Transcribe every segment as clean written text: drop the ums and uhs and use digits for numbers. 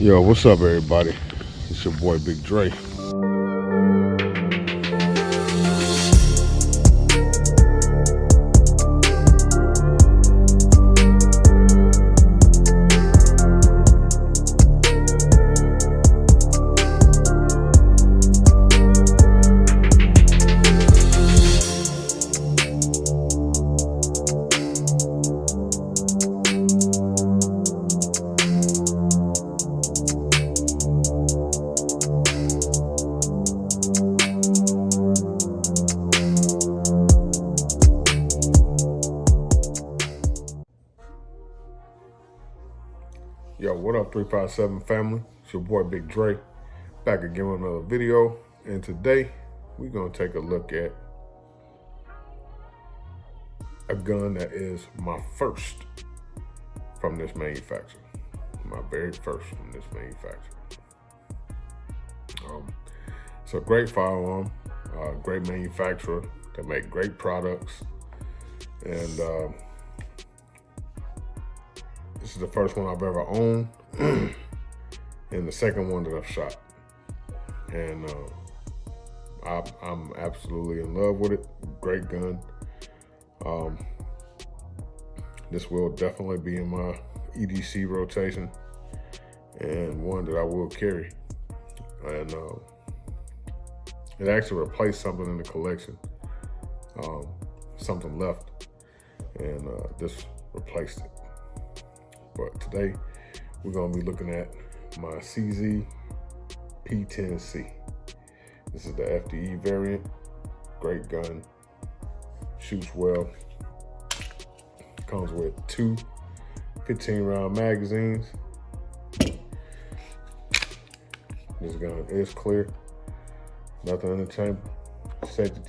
Yo, what's up, everybody? It's your boy Big Dre. Yo, what up, 357 family? It's your boy Big Dre, back again with another video. And today, we're gonna take a look at a gun that is my first from this manufacturer. My very first from this manufacturer. It's a great firearm, great manufacturer. They make great products. And this is the first one I've ever owned and the second one that I've shot. And I'm absolutely in love with it. Great gun. This will definitely be in my EDC rotation and one that I will carry. And it actually replaced something in the collection. Something left, and this replaced it. But today, we're gonna be looking at my CZ P10c. This is the FDE variant. Great gun, shoots well. Comes with two 15-round magazines. This gun is clear. Nothing in the chamber. Safety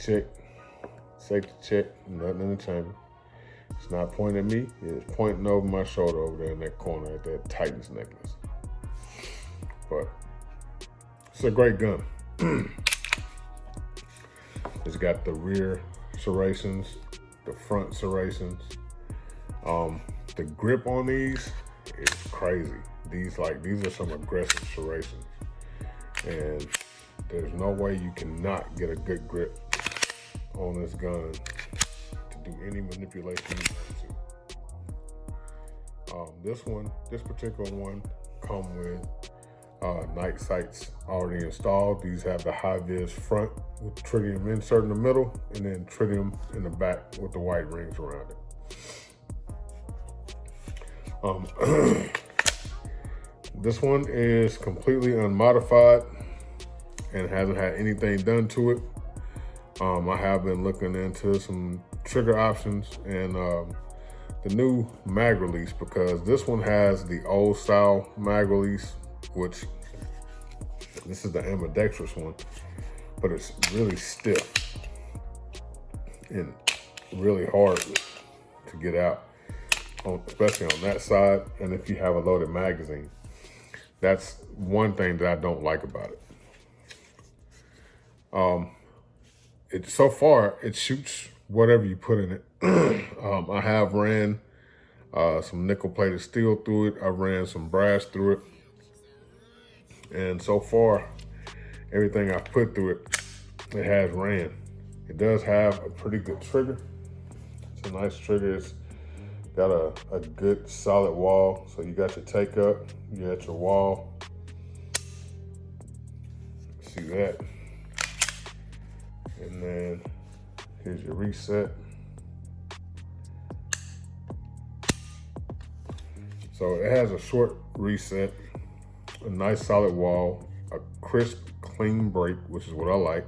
check, nothing in the chamber. It's not pointing at me, it's pointing over my shoulder over there in that corner at that Titans necklace. But it's a great gun. It's got the rear serrations, the front serrations. The grip on these is crazy. These are some aggressive serrations. And there's no way you cannot get a good grip on this gun to do any manipulation you want to. This particular one come with night sights already installed. These have the high vis front with the tritium insert in the middle and then tritium in the back with the white rings around it. This one is completely unmodified and hasn't had anything done to it. I have been looking into some trigger options and the new mag release, because this one has the old style mag release, which this is the ambidextrous one, but it's really stiff and really hard to get out, especially on that side. And if you have a loaded magazine, that's one thing that I don't like about it. So far, it shoots whatever you put in it. I have ran some nickel-plated steel through it. I ran some brass through it. And so far, everything I've put through it, it has ran. It does have a pretty good trigger. It's a nice trigger. It's got a good solid wall. So you got your take up, you got your wall. See that? And then here's your reset. So it has a short reset, a nice solid wall, a crisp, clean break, which is what I like.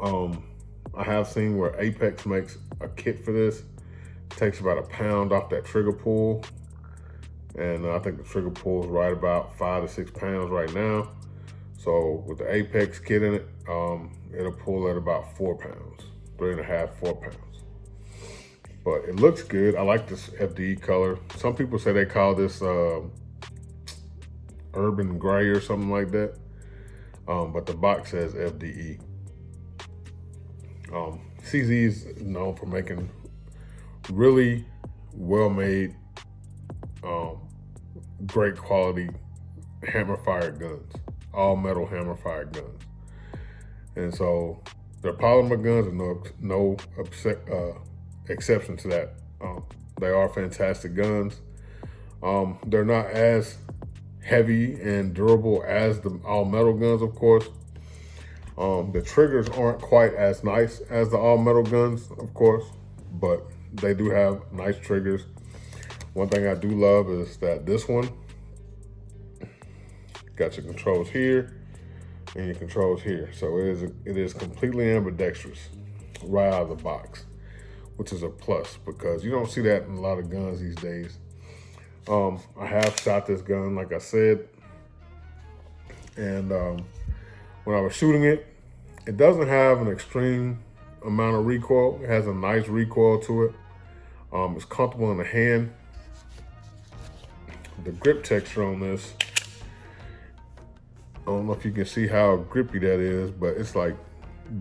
I have seen where Apex makes a kit for this. It takes about a pound off that trigger pull. And I think the trigger pull is right about 5 to 6 pounds right now. So with the Apex kit in it, it'll pull at about 4 pounds, 3.5, 4 pounds. But it looks good. I like this FDE color. Some people say they call this urban gray or something like that. But the box says FDE. CZ is known for making really well-made great quality hammer-fired guns, all metal hammer-fired guns. And so the polymer guns are no exception to that. They are fantastic guns. They're not as heavy and durable as the all metal guns, of course. The triggers aren't quite as nice as the all metal guns, of course, but they do have nice triggers. One thing I do love is that this one got your controls here and your controls here. So it is completely ambidextrous right out of the box, which is a plus because you don't see that in a lot of guns these days. I have shot this gun, like I said, and when I was shooting it, it doesn't have an extreme amount of recoil. It has a nice recoil to it. It's comfortable in the hand. The grip texture on this, I don't know if you can see how grippy that is, but it's like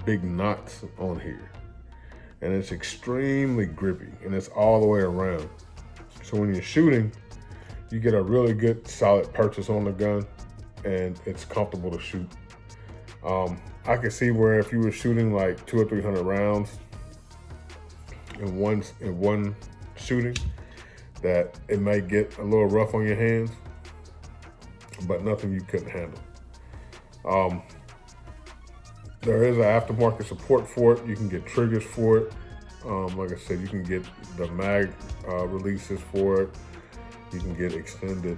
big knots on here. And it's extremely grippy, and it's all the way around. So when you're shooting, you get a really good solid purchase on the gun, and it's comfortable to shoot. I could see where if you were shooting like 200 or 300 rounds in one shooting, that it may get a little rough on your hands, but nothing you couldn't handle. There is an aftermarket support for it. You can get triggers for it. Like I said, you can get the mag releases for it. You can get extended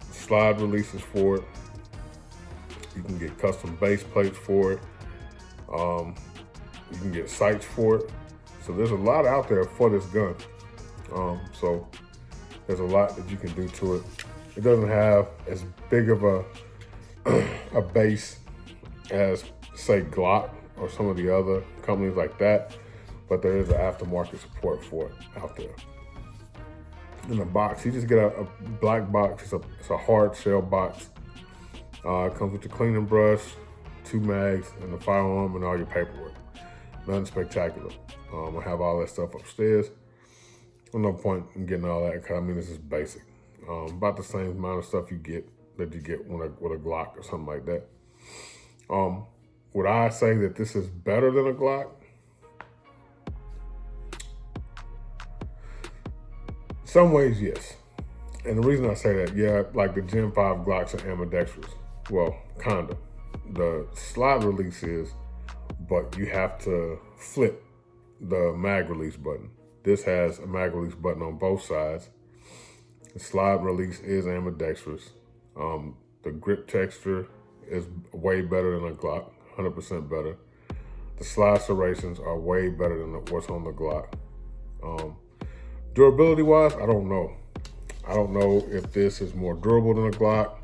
slide releases for it. You can get custom base plates for it. You can get sights for it. So there's a lot out there for this gun. So there's a lot that you can do to it. It doesn't have as big of a base as, say, Glock or some of the other companies like that, but there is an aftermarket support for it out there. In the box, you just get a black box. It's a hard shell box. It comes with the cleaning brush, 2 mags, and the firearm and all your paperwork. Nothing spectacular. I have all that stuff upstairs. There's no point in getting all that because I mean, this is basic. About the same amount of stuff you get with a Glock or something like that. Would I say that this is better than a Glock? Some ways, yes. And the reason I say that, yeah, like the Gen 5 Glocks are ambidextrous. Well, kinda. The slide release is, but you have to flip the mag release button. This has a mag release button on both sides. The slide release is ambidextrous. The grip texture is way better than a Glock, 100% better. The slide serrations are way better than what's on the Glock. Durability wise, I don't know. I don't know if this is more durable than a Glock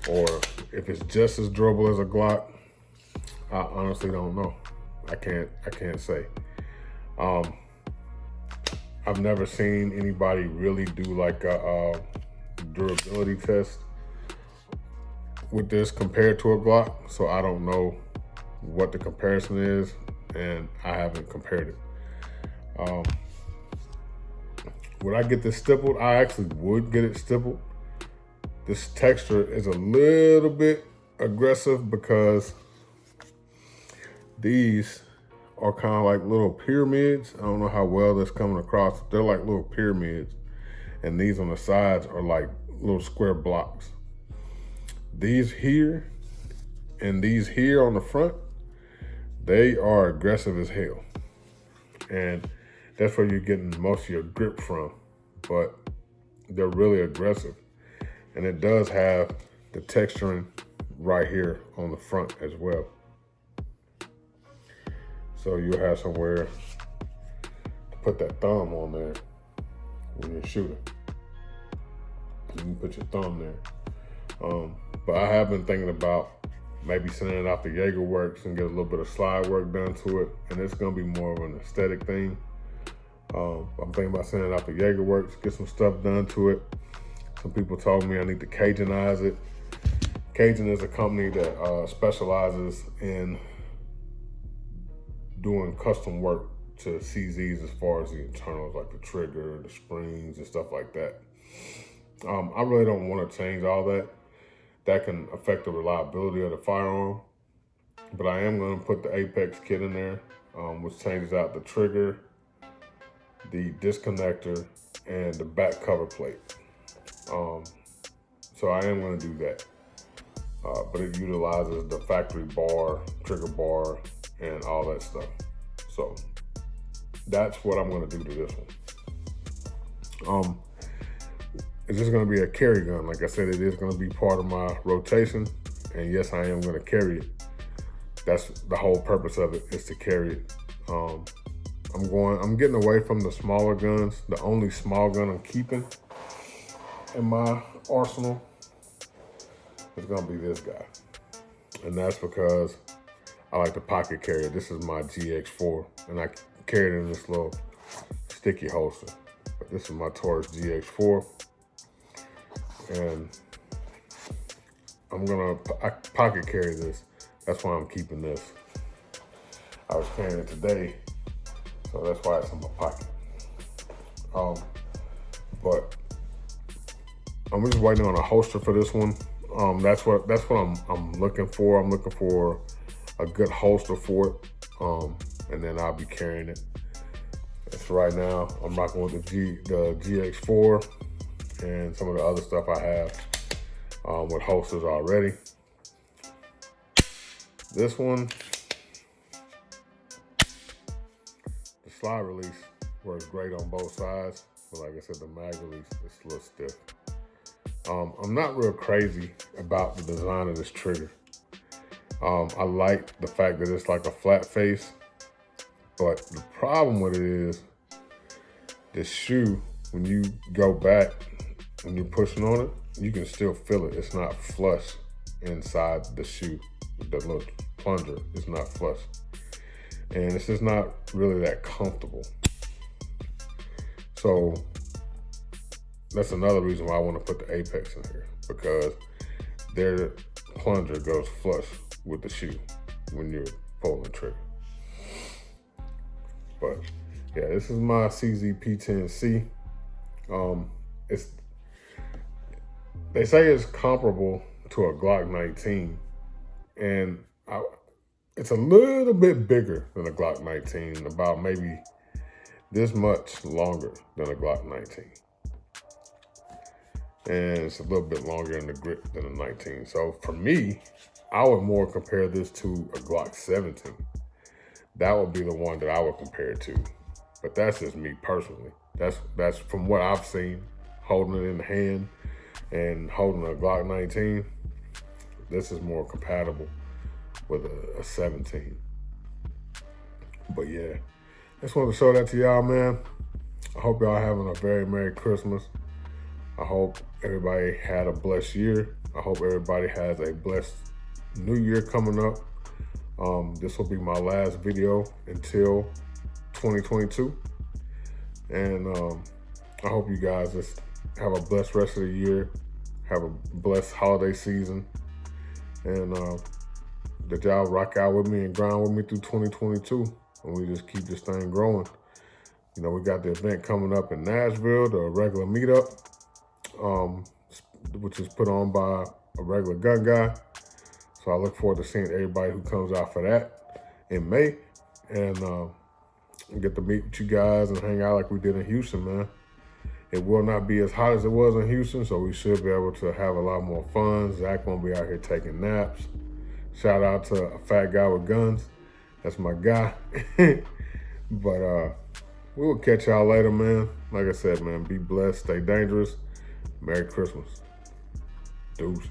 or if it's just as durable as a Glock. I honestly don't know. I can't say. I've never seen anybody really do like a durability test with this compared to a Glock, so I don't know what the comparison is, and I haven't compared it. Would I get this stippled? I actually would get it stippled. This texture is a little bit aggressive because these are kind of like little pyramids. I don't know how well that's coming across. They're like little pyramids, and these on the sides are like little square blocks. These here and these here on the front, they are aggressive as hell. And that's where you're getting most of your grip from, but they're really aggressive. And it does have the texturing right here on the front as well. So you'll have somewhere to put that thumb on there when you're shooting. You can put your thumb there. But I have been thinking about maybe sending it out to Jaeger-Works and get a little bit of slide work done to it. And it's gonna be more of an aesthetic thing. I'm thinking about sending it out to Jaeger-Works, get some stuff done to it. Some people told me I need to Cajuниze it. Cajun is a company that specializes in doing custom work to CZs as far as the internals, like the trigger, the springs, and stuff like that. I really don't want to change all that. That can affect the reliability of the firearm. But I am going to put the Apex kit in there, which changes out the trigger, the disconnector, and the back cover plate. So I am going to do that. But it utilizes the factory bar, trigger bar, and all that stuff. So that's what I'm going to do to this one. It's just going to be a carry gun. Like I said, it is going to be part of my rotation. And yes, I am going to carry it. That's the whole purpose of it, is to carry it. I'm getting away from the smaller guns. The only small gun I'm keeping in my arsenal is gonna be this guy. And that's because I like to pocket carry it. This is my GX4, and I carry it in this little sticky holster. But this is my Taurus GX4, and I pocket carry this. That's why I'm keeping this. I was carrying it today, so that's why it's in my pocket. But I'm just waiting on a holster for this one. That's what I'm looking for. I'm looking for a good holster for it, and then I'll be carrying it. So right now, I'm rocking with the GX4 and some of the other stuff I have with holsters already. This one, the slide release works great on both sides, but like I said, the mag release is a little stiff. I'm not real crazy about the design of this trigger. I like the fact that it's like a flat face, but the problem with it is this shoe, when you go back, when you're pushing on it, you can still feel it. It's not flush inside the shoe. The little plunger is not flush. And it's just not really that comfortable. So that's another reason why I want to put the Apex in here, because their plunger goes flush with the shoe when you're pulling the trigger. But yeah, this is my CZ P10c. They say it's comparable to a Glock 19, and it's a little bit bigger than a Glock 19, about maybe this much longer than a Glock 19. And it's a little bit longer in the grip than a 19. So for me, I would more compare this to a Glock 17. That would be the one that I would compare it to. But that's just me personally. That's from what I've seen, holding it in the hand and holding a Glock 19. This is more compatible with a 17. But yeah, just wanted to show that to y'all, man. I hope y'all having a very Merry Christmas. I hope everybody had a blessed year. I hope everybody has a blessed new year coming up. This will be my last video until 2022. And I hope you guys just have a blessed rest of the year, have a blessed holiday season, and that y'all rock out with me and grind with me through 2022. And we just keep this thing growing. You know, we got the event coming up in Nashville, the regular meetup, which is put on by a regular gun guy. So I look forward to seeing everybody who comes out for that in May, and get to meet with you guys and hang out like we did in Houston, man. It will not be as hot as it was in Houston, so we should be able to have a lot more fun. Zach won't be out here taking naps. Shout out to a fat guy with guns. That's my guy. But we will catch y'all later, man. Like I said, man, be blessed, stay dangerous. Merry Christmas. Deuces.